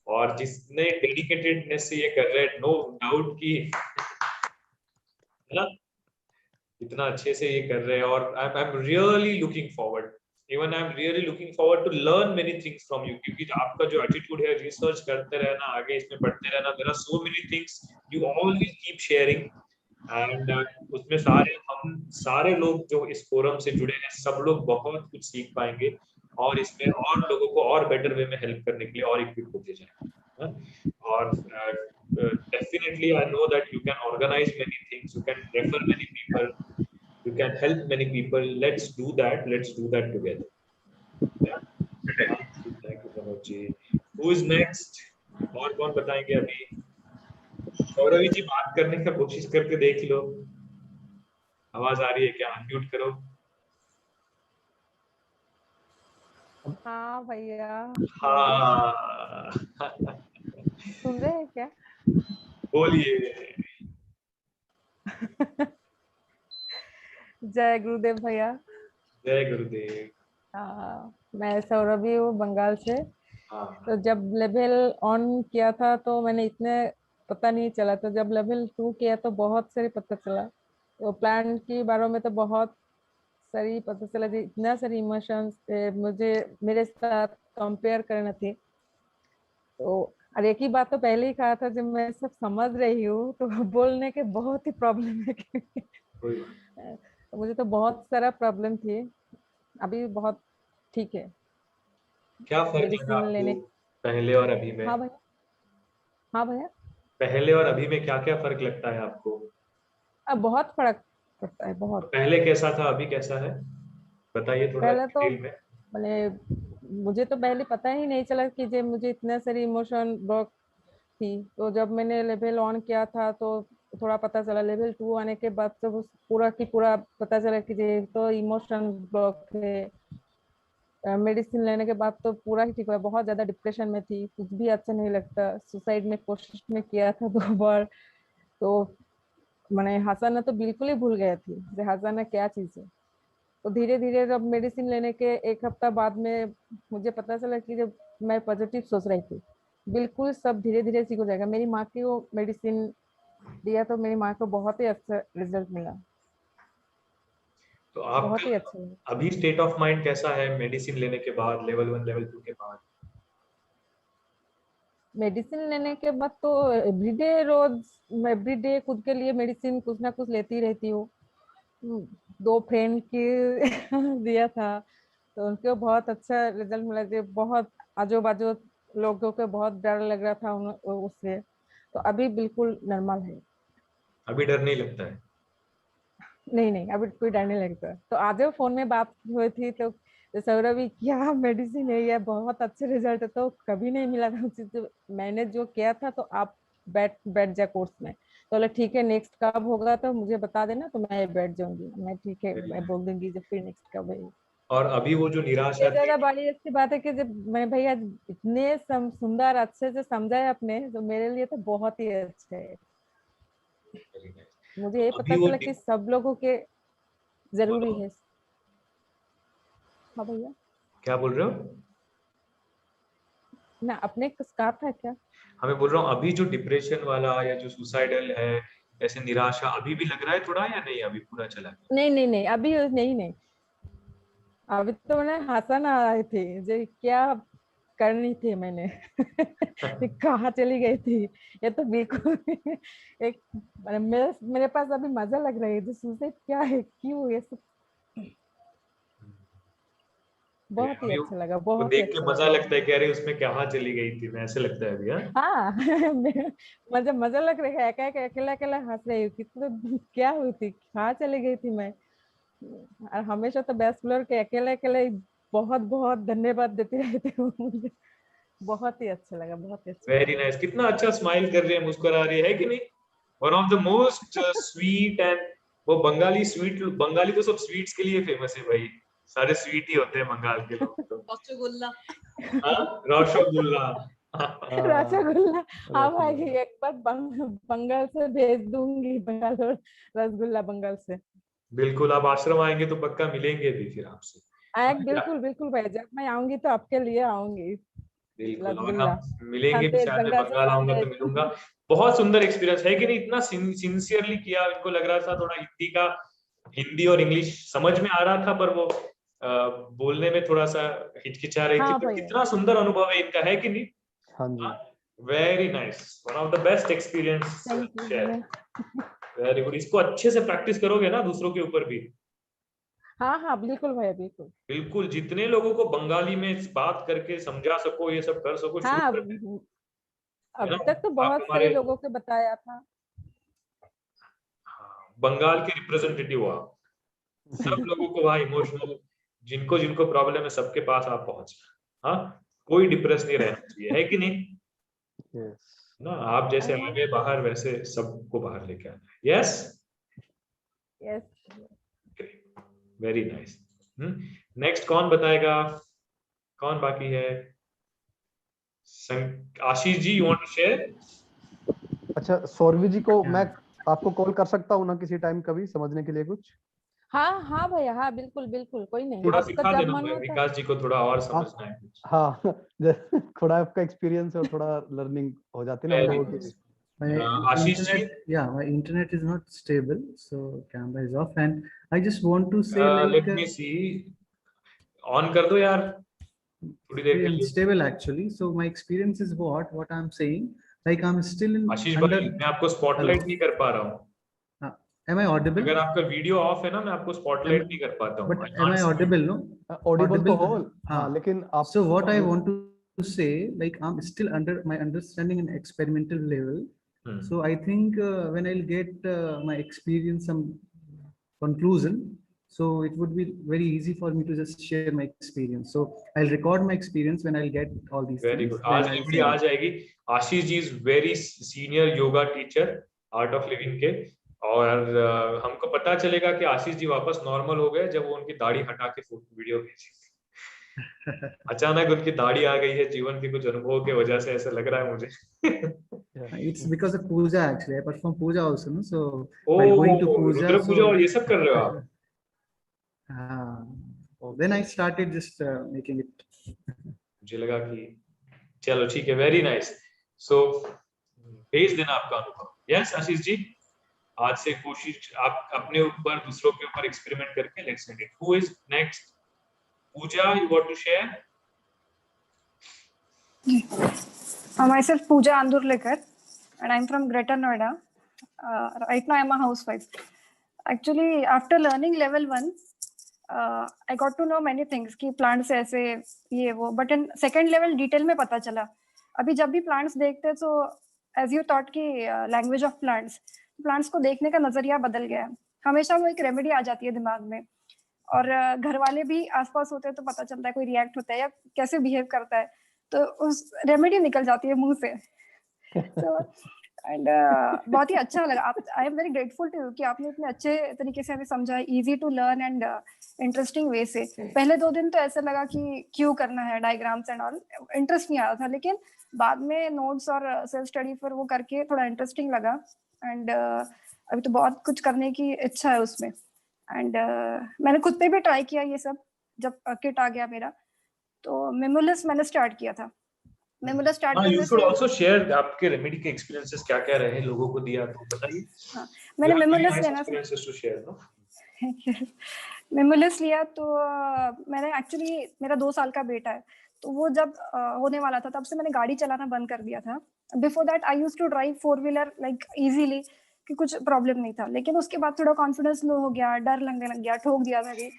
और जिसने डेडिकेटेडनेस से ये कर रहे हैं, नो डाउट कि है ना, इतना अच्छे से ये कर रहे हैं। और I am really looking forward, even I am really looking forward to learn many things from you, क्योंकि आपका जो एटीट्यूड है, रिसर्च करते रहना, आगे इसमें बढ़ते रहना, there are so many things you always keep sharing, and उसमें हम सारे लोग जो इस फोरम से जुड़े हैं, सब लोग बहुत कुछ सीख पाएंगे और इसमें और लोगों को और बेटर वे में हेल्प करने के लिए और इक्विप होते जाएंगे। और definitely I know that you can organize many things, you can refer many people, you can help many people. Let's do that together. Yeah. Thank you Pramod ji. Who is next? और कौन बताएंगे? अभी सौरवी जी बात करने का कोशिश करके देख लो, आवाज आ रही है क्या? अनम्यूट करो। हाँ भैया। हाँ सुन रहे हैं क्या? बोलिए। जय गुरुदेव भैया। जय गुरुदेव। मैं सौरभी हूँ बंगाल से। तो जब लेवल ऑन किया था तो मैंने इतने पता नहीं चला, तो जब लेवल 2 किया तो बहुत सारी पता चला। तो प्लान के बारे में तो बहुत सारी पता चला, इतना सारी इमोशंस मुझे मेरे साथ कंपेयर करना थी। तो और एक ही बात तो पहले ही कहा था, जब मैं सब समझ रही हूँ तो बोलने के बहुत ही प्रॉब्लम है। तो मुझे तो बहुत सारा प्रॉब्लम थी, अभी बहुत ठीक है। क्या फर्क लगा आपको पहले और अभी में? हाँ भैया। हाँ भैया, पहले और अभी में क्या क्या फर्क लगता है आपको? अब बहुत फर्क पड़ता है, बहुत। पहले कैसा था, अभी कैसा है, बताइए थोड़ा पहले तो डिटेल में। मैंने मुझे तो पहले पता ही नहीं चला कि जो मुझे इतना सारी इमोशन ब्लॉक थी। तो जब मैंने लेवल ऑन किया था तो थोड़ा पता चला, लेवल 2 आने के बाद तो पूरा की पूरा पता चला कि ये तो इमोशन ब्लॉक है। मेडिसिन लेने के बाद तो पूरा ही ठीक हुआ। बहुत ज्यादा डिप्रेशन में थी, कुछ भी अच्छा नहीं लगता, सुसाइड में कोशिश में किया था 2 बार। तो मैंने हंसाना तो बिल्कुल ही भूल गया थी, हंसाना क्या चीज है। तो धीरे धीरे जब मेडिसिन लेने के 1 हफ्ता बाद में मुझे पता चला कि जब मैं पॉजिटिव सोच रही थी, बिल्कुल सब धीरे धीरे ठीक हो जाएगा। मेरी माँ की वो मेडिसिन दिया तो मेरी माँ को बहुत ही अच्छा रिजल्ट मिला। तो आपका बहुत ही अच्छा है। अभी स्टेट ऑफ माइंड कैसा है मेडिसिन लेने के बाद, लेवल 1 लेवल 2 के बाद? मेडिसिन लेने के बाद तो एवरीडे खुद के लिए मेडिसिन कुछ ना कुछ लेती रहती हूँ। 2 फ्रेंड की दिया था तो उनको बहुत अच्छा रिजल्ट मिला। जो बहुत आजू बाजू लोगों को बहुत डर लग रहा था उससे, तो अभी बिल्कुल नॉर्मल है। अभी डर नहीं लगता है? नहीं, अभी कोई डर नहीं लगता। तो आज फोन में बात हुई थी तो सौरभी क्या मेडिसिन है, ये बहुत अच्छे रिजल्ट है, तो कभी नहीं मिला था। तो मैंने जो किया था तो आप बैठ जा कोर्स में। तो बोले ठीक है, नेक्स्ट कब होगा तो मुझे बता देना, तो मैं बैठ जाऊंगी। मैं ठीक है, मैं बोल दूंगी जब फिर नेक्स्ट कब है। और अभी वो जो निराशा ये ज्यादा बड़ी अच्छी बात है कि जब मैं भैया इतने सुंदर अच्छे से समझाए अपने, तो मेरे लिए तो बहुत ही अच्छे है। मुझे ये पता अभी वो चला कि सब लोगों के जरूरी है। हाँ भैया, क्या बोल रहे हो? ना अपने कुछ कहा था क्या? हमें बोल रहा हूँ अभी जो डिप्रेशन वाला या जो सुसाइडल है, ऐसे निराशा अभी भी लग रहा है थोड़ा, या नहीं अभी पूरा चला गया? नहीं नहीं नहीं, अभी नहीं, अभी तो मैंने हंसन आ रही थी जो क्या करनी थी मैंने कहाँ चली गई थी। ये तो बिल्कुल एक मेरे पास अभी मजा लग रहा है जो सुसाइड क्या है, क्यों ये सब बहुत ही अभी अच्छा लगा, वो बहुत ही देख के अच्छा मजा लगा। लगता है कि अरे उसमें कहाँ चली गई थी, मैं ऐसे लगता है अभी। हाँ, हाँ मजा लग रहा है, अकेला अकेला हंस रही हूँ, कितना क्या हुई थी, कहाँ चली गई थी मैं। और हमेशा तो बैचलर के अकेले अकेले बहुत बहुत धन्यवाद देती रहती हूँ मुझे बहुत ही अच्छा लगा, बहुत ही अच्छा वेरी लगा। नाइस। कितना अच्छा स्माइल कर रही है, मुस्कुरा रही है कि नहीं? One of the most sweet and वो बंगाली स्वीट, बंगाली तो सब स्वीट्स के लिए फेमस है भाई, सारे स्वीट ही होते हैं बंगाल के लोग तो। रसगुल्ला। हाँ, रसगुल्ला। रसगुल्ला, हाँ भाई रसगुल्ला। एक बार बंगाल से भेज दूंगी, बंगाल और रसगुल्ला बंगाल से। बिल्कुल, आप आश्रम आएंगे तो पक्का मिलेंगे भी फिर आपसे। हाँ, बिल्कुल बिल्कुल भाई, जब मैं आऊंगी तो आपके लिए आऊंगी बिल्कुल, और रसगुल्ला। हम मिलेंगे भी, संदेश, शायद मैं बंगाल से बंगाल आऊंगा तो संदेश। मिलूंगा। बहुत सुंदर एक्सपीरियंस है कि नहीं? इतना सिंसियरली किया, इनको लग रहा था थोड़ा हिंदी और इंग्लिश समझ में आ रहा था, पर वो बोलने में थोड़ा सा हिचकिचा रही थी, हाँ पर भैया, कितना सुंदर अनुभव है इनका, है कि नहीं? हाँ जी। Very nice, one of the best experience thank you share. भैया। वेरी गुड, इसको अच्छे से प्रैक्टिस करोगे ना दूसरों के ऊपर भी। हाँ हाँ बिल्कुल भैया, बिल्कुल। बिल्कुल, जितने लोगों को बंगाली में बात करके समझा सको, ये सब कर सको, शुरू हाँ, कर दे, है ना? अभी तक तो आप बहुत हमारे सही लोगों को बताया था। बंगाल के रिप्रेजेंटेटिव हो आप। सब लोगों को वहाँ इमोशनल, जिनको जिनको प्रॉब्लम है, सबके पास आप पहुंच। हाँ, कोई डिप्रेस नहीं रहना चाहिए, है कि नहीं? यस। ना आप जैसे आ गए बाहर, वैसे सबको बाहर लेके आना है। Yes, yes. Very nice. Next कौन बताएगा? कौन बाकी है? Ashish ji, you want to share? अच्छा, सौरवी जी को मैं आपको कॉल कर सकता हूँ ना किसी टाइम, कभी समझने के लिए कुछ? हाँ हाँ भैया, हाँ बिल्कुल बिल्कुल, कोई नहीं, थोड़ा आपका सिखा जब देना मन हो तो। विकास जी को, थोड़ा और हाँ समझना है कुछ। हाँ थोड़ा आपका एक्सपीरियंस और थोड़ा लर्निंग हो जाती है ना हम वेरी लोगों की। Nice. My Ashish ji, internet, yeah, my internet is not stable, so camera is off, and I just want to say like let me see, on कर दो यार थोड़ी देर very के लिए। unstable actually. So my experience is what I'm saying. Like I'm still in Ashish under. भाई, मैं आपको Hello, स्पॉटलाइट नहीं कर पा रहा हूँ। am I audible? अगर आपका वीडियो ऑफ है ना, मैं आपको स्पॉटलाइट नहीं कर पाता हूँ। But I am can't I see you. audible? No, Audible तो हो, हाँ. हाँ, लेकिन आप So what I want to say, like I'm still under my understanding and experimental level. So I think when I'll get my experience, some conclusion, so it would be very easy for me to just share my experience. So I'll record my experience when I'll get all these very things. Good, Then आज I'll रेमेडी send आ it. जाएगी। Ashish ji is very senior yoga teacher, Art of Living के। और हमको पता चलेगा कि आशीष जी वापस नॉर्मल हो गए जब वो उनकी दाढ़ी हटा के वीडियो भेजी। अचानक उनकी दाढ़ी आ गई है, जीवन के कुछ अनुभवों की वजह से ऐसा लग रहा है मुझे। It's because of puja actually. I perform puja also, no? So O, while going to puja, Rudra Puja so और ये सब कर रहे हो आप? then I started just making it. मुझे लगा कि चलो ठीक है, वेरी नाइस। सो भेज देना आपका अनुभव। यस आशीष जी, आज से कोशिश आप अपने ऊपर, दूसरों के ऊपर एक्सपेरिमेंट करके let's send it. Who is next? Pooja, you want to share? Myself Pooja Andurlekar, and I'm from Greater Noida. Right now I'm a housewife. Actually, after learning level 1, I got to know many things कि plants ऐसे ये वो, but in second level detail में पता चला। अभी जब भी plants देखते तो as you thought कि language of plants को देखने का नजरिया बदल गया है। हमेशा वो एक रेमेडी आ जाती है दिमाग में, और घर वाले भी आसपास होते हैं तो पता चलता है कोई रिएक्ट होता है या कैसे बिहेव करता है, तो उस रेमेडी निकल जाती है मुंह से। तो एंड बहुत ही अच्छा लगा. I am very grateful to you कि आपने इतने अच्छे तरीके से हमें समझाया, easy to learn and interesting way से. पहले 2 दिन तो ऐसा लगा कि क्यों करना है डायग्राम्स एंड ऑल, इंटरेस्ट नहीं आ रहा था, लेकिन बाद में नोट्स और सेल्फ स्टडी पर वो करके थोड़ा इंटरेस्टिंग लगा. एंड अभी तो बहुत कुछ करने की इच्छा है उसमें. एंड मैंने खुद पे भी ट्राई किया ये सब. जब किट आ गया मेरा तो मेमोलेस मैंने स्टार्ट किया था. मेमोलेस स्टार्ट हाँ, करने you से should also share आपके रेमेडी के एक्सपीरियंसेस क्या-क्या रहे, लोगों को दिया तो बताइए. हाँ, मैंने You have very मेमोलेस nice लेना था. experiences to share, no? मेमोलेस लिया तो मैंने एक्चुअली, मेरा 2 साल का बेटा है, तो वो जब होने वाला था तब से मैंने गाड़ी चलाना बंद कर दिया था. Before that I used to drive 4 wheeler like easily, कि कुछ प्रॉब्लम नहीं था. लेकिन उसके बाद थोड़ा कॉन्फिडेंस लो हो गया, डर लगने लग गया, ठोक दिया मैं भी.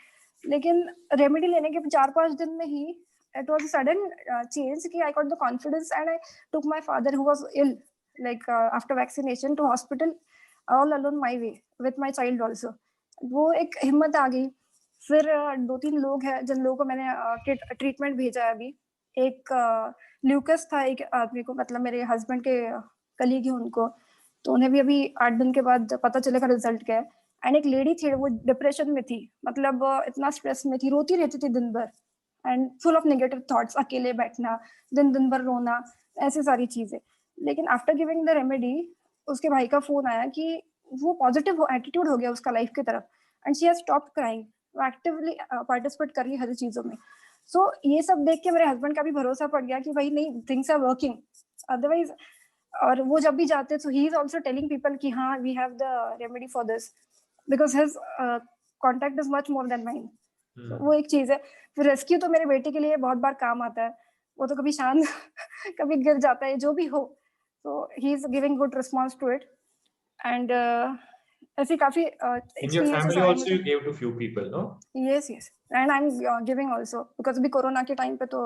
लेकिन रेमेडी लेने के 4-5 दिन में ही it was a sudden change कि I got the confidence and I took my father who was ill like after vaccination to hospital all alone my way with my child also. वो एक हिम्मत आ गई. फिर 2-3 लोग हैं जिन लोगों को मैंने ट्रीटमेंट भेजा है अभी. एक ल्यूकस था एक आदमी को, मतलब मेरे हस्बैंड के कलीग हैं उनको, तो उन्हें भी अभी 8 दिन के बाद पता चलेगा रिजल्ट क्या है. एंड एक लेडी थी, वो डिप्रेशन में थी, मतलब इतना स्ट्रेस में थी, रोती रहती थी दिन भर and full of negative thoughts, अकेले बैठना, दिन भर रोना, ऐसी सारी चीजें. लेकिन आफ्टर गिविंग द रेमेडी उसके भाई का फोन आया कि वो पॉजिटिव एटीट्यूड हो गया उसका लाइफ की तरफ, and she has stopped crying. वो एक्टिवली पार्टिसिपेट कर रही है हर चीजों में. सो ये सब देख के मेरे हस्बैंड का भी भरोसा पड़ गया कि भाई नहीं, थिंग्स आर वर्किंग. अदरवाइज, और वो जब भी जाते तो he is also telling people कि हाँ we have the remedy for this, because his contact is much more than mine. वो एक चीज है. फिर रेस्क्यू तो मेरे बेटे के लिए बहुत बार काम आता है. वो तो कभी शांत कभी गिर जाता है, जो भी हो, तो he is giving good response to it. And ऐसी काफी In your family also you gave to few people, no? yes and I'm giving also because अभी कोरोना के टाइम पे तो,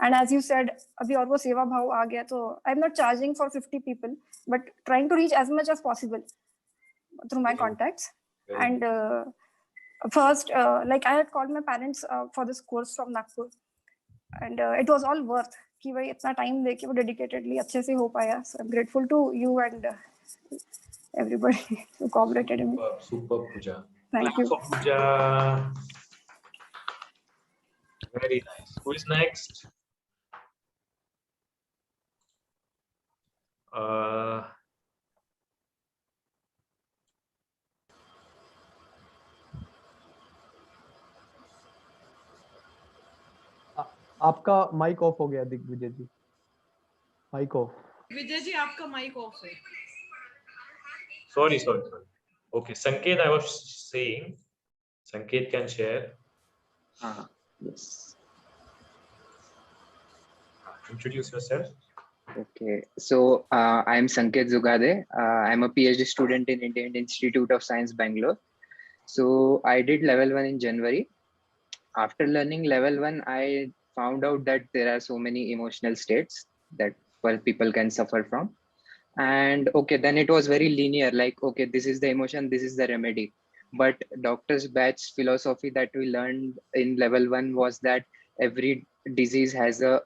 and as you said अभी और वो सेवा भाव आ गया, तो I'm not charging for 50 people but trying to reach as much as possible through my contacts. And first like I had called my parents for this course from Nagpur and it was all worth कि भाई इतना टाइम देके वो डेडिकेटेडली अच्छे से हो पाया. So I'm grateful to you and everybody who cooperated in me. Super Pooja. Thank you. For Pooja. Very nice. Who is next? आपका माइक ऑफ हो गया दिग्विजय जी. Mike off. विजय जी आपका माइक ऑफ है. Sorry. Okay, Sanket, I was saying, Sanket can share. Yes. Introduce yourself. Okay, so I am Sanket Zugade. I am a PhD student in Indian Institute of Science, Bangalore. So I did level 1 in January. After learning level 1, I found out that there are so many emotional states that people can suffer from. And okay, then it was very linear, like, okay, this is the emotion, this is the remedy. But doctor's batch philosophy that we learned in level 1 was that every disease has a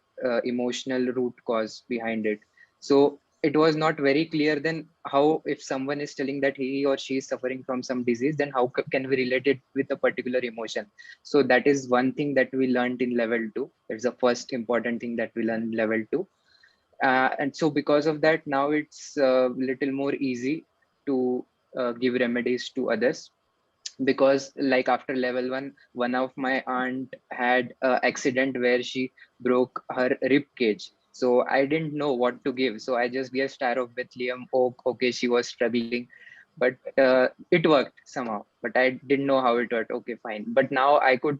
emotional root cause behind it. So it was not very clear then how, if someone is telling that he or she is suffering from some disease, then how can we relate it with a particular emotion? So that is one thing that we learned in level 2. It's the first important thing that we learned in level 2. And so because of that, now it's a little more easy to give remedies to others, because like after level 1, one of my aunt had an accident where she broke her rib cage. So I didn't know what to give, so I just gave Star of Bethlehem Oak. Okay, she was struggling, but it worked somehow, but I didn't know how it worked. Okay, fine, but now I could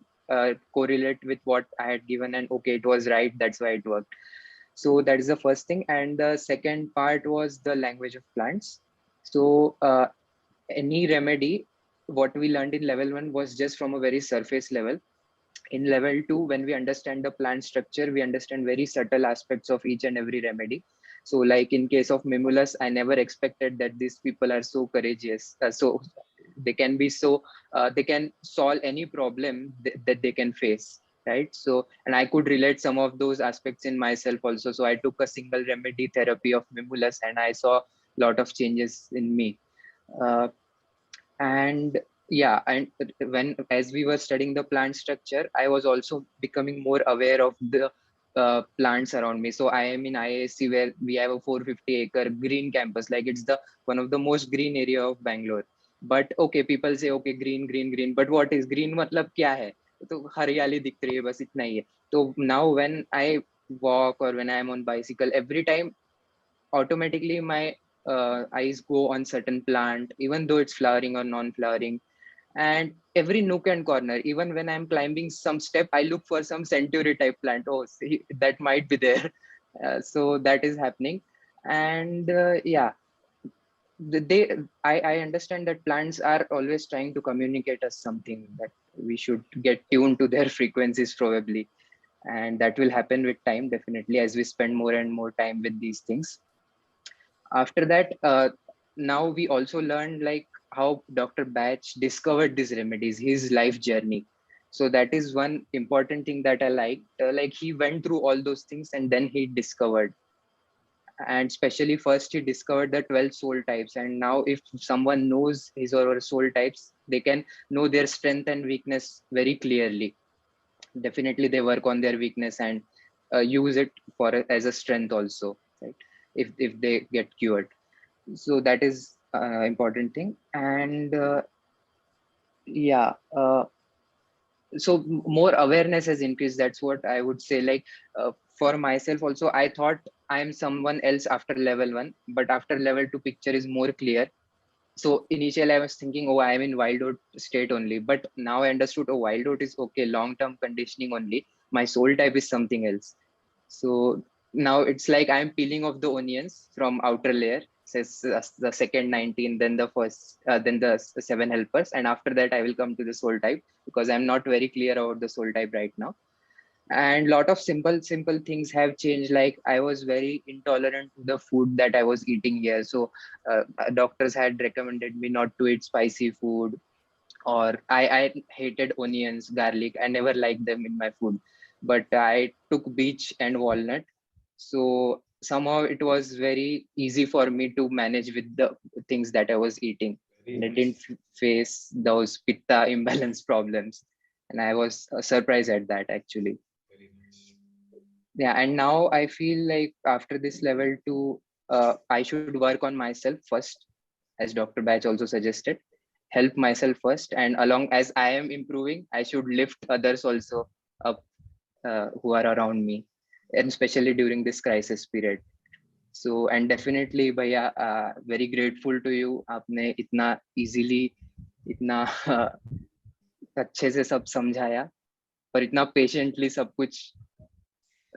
correlate with what I had given, and okay, it was right, that's why it worked. So that is the first thing. And the second part was the language of plants. So any remedy, what we learned in level 1 was just from a very surface level. In level 2, when we understand the plant structure, we understand very subtle aspects of each and every remedy. So like in case of Mimulus, I never expected that these people are so courageous. So they can be so, they can solve any problem that they can face. Right. So, and I could relate some of those aspects in myself also. So I took a single remedy therapy of Mimulus and I saw lot of changes in me. And yeah, and when as we were studying the plant structure, I was also becoming more aware of the plants around me. So I am in IISc, where we have a 450-acre green campus, like it's the one of the most green area of Bangalore. But okay, people say okay, green, green, green, but what is green? मतलब क्या है? तो हरियाली दिख रही है, बस इतना ही है. तो now when I walk or when I am on bicycle, every time automatically my eyes go on certain plant, even though it's flowering or non-flowering. And every nook and corner, even when I'm climbing some step, I look for some century type plant. Oh, see, that might be there. So that is happening. And yeah, I understand that plants are always trying to communicate us something, that we should get tuned to their frequencies probably. And that will happen with time, definitely, as we spend more and more time with these things. After that, now we also learned like how Dr. Batch discovered these remedies, his life journey. So that is one important thing that I liked. Like he went through all those things and then he discovered. And especially first he discovered the 12 soul types. And now if someone knows his or her soul types, they can know their strength and weakness very clearly. Definitely they work on their weakness and use it for as a strength also, right? If they get cured. So that is important thing. And yeah, so more awareness has increased. That's what I would say. Like for myself also, I thought I am someone else after level 1, but after level 2 picture is more clear. So initially I was thinking, oh, I am in wild oat state only, but now I understood, oh, wild oat is okay, long-term conditioning only. My soul type is something else. So now it's like I'm peeling off the onions from outer layer, says the second 19, then the first, then the 7 helpers. And after that, I will come to the soul type, because I'm not very clear about the soul type right now. And lot of simple things have changed. Like I was very intolerant to the food that I was eating here. So doctors had recommended me not to eat spicy food, or I hated onions, garlic. I never liked them in my food, but I took beech and walnut. So somehow it was very easy for me to manage with the things that I was eating. And I didn't face those pitta imbalance problems. And I was surprised at that actually. Yeah, and now I feel like after this level 2, I should work on myself first, as Dr. Batch also suggested. Help myself first, and along as I am improving, I should lift others also up who are around me, and especially during this crisis period. So, and definitely, Bhaiya, very grateful to you. आपने इतना easily, इतना अच्छे से सब समझाया, और इतना patiently सब कुछ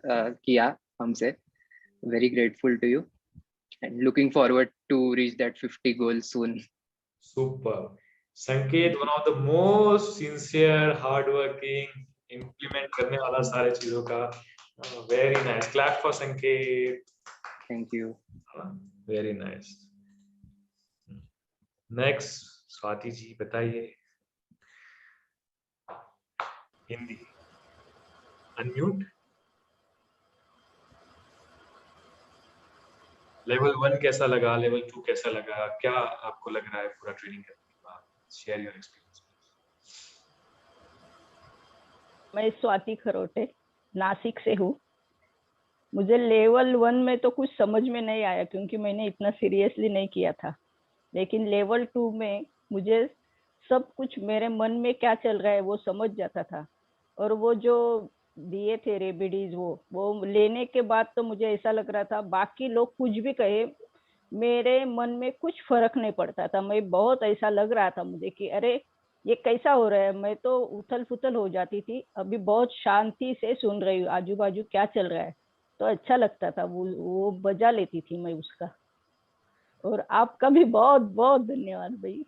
किया हमसे. Very grateful to you, and looking forward to reach that 50 goal soon. Super. Sanket, one of the most sincere, hardworking, implement करने वाला सारे चीजों का. Very nice. Clap for Sanket. Thank you. Very nice. Next, Swati ji बताइए. हिंदी. Unmute. लेवल 1 कैसा लगा, लेवल 2 कैसा लगा, क्या आपको लग रहा है पूरा ट्रेनिंग करने के बाद? Share your experience. मैं स्वाति खरोटे नासिक से हूँ. मुझे लेवल 1 में तो कुछ समझ में नहीं आया, क्योंकि मैंने इतना सीरियसली नहीं किया था. लेकिन लेवल 2 में मुझे सब कुछ, मेरे मन में क्या चल रहा है वो समझ जाता था. और वो जो दिए थे रेमेडीज, वो लेने के बाद तो मुझे ऐसा लग रहा था, बाकी लोग कुछ भी कहे, मेरे मन में कुछ फर्क नहीं पड़ता था. मैं बहुत ऐसा लग रहा था मुझे कि अरे ये कैसा हो रहा है. मैं तो उथल पुथल हो जाती थी. अभी बहुत शांति से सुन रही हूँ आजू बाजू क्या चल रहा है, तो अच्छा लगता था. वो बजा लेती थी मैं उसका. और आपका भी बहुत बहुत धन्यवाद भाई.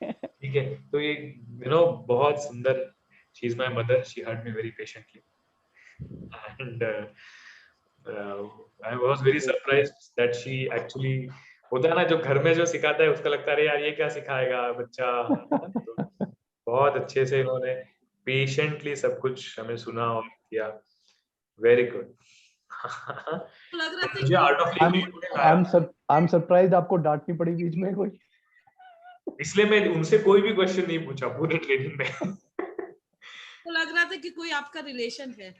ठीक है, तो ये बहुत सुंदर. She is my mother, she heard me very patiently, and I was very surprised that she actually, होता है ना जो घर में जो सिखाता है उसका लगता है यार ये क्या सिखाएगा बच्चा. तो बहुत अच्छे से इन्होंने पेशेंटली सब कुछ हमें सुना और किया. Very good. तो लग रहा था मुझे art of living I am surprised आपको डांटनी पड़ी बीच में कोई, इसलिए मैं उनसे कोई भी क्वेश्चन नहीं पूछा पूरे ट्रेनिंग में। तो लग रहा था कि कोई आपका रिलेशन है।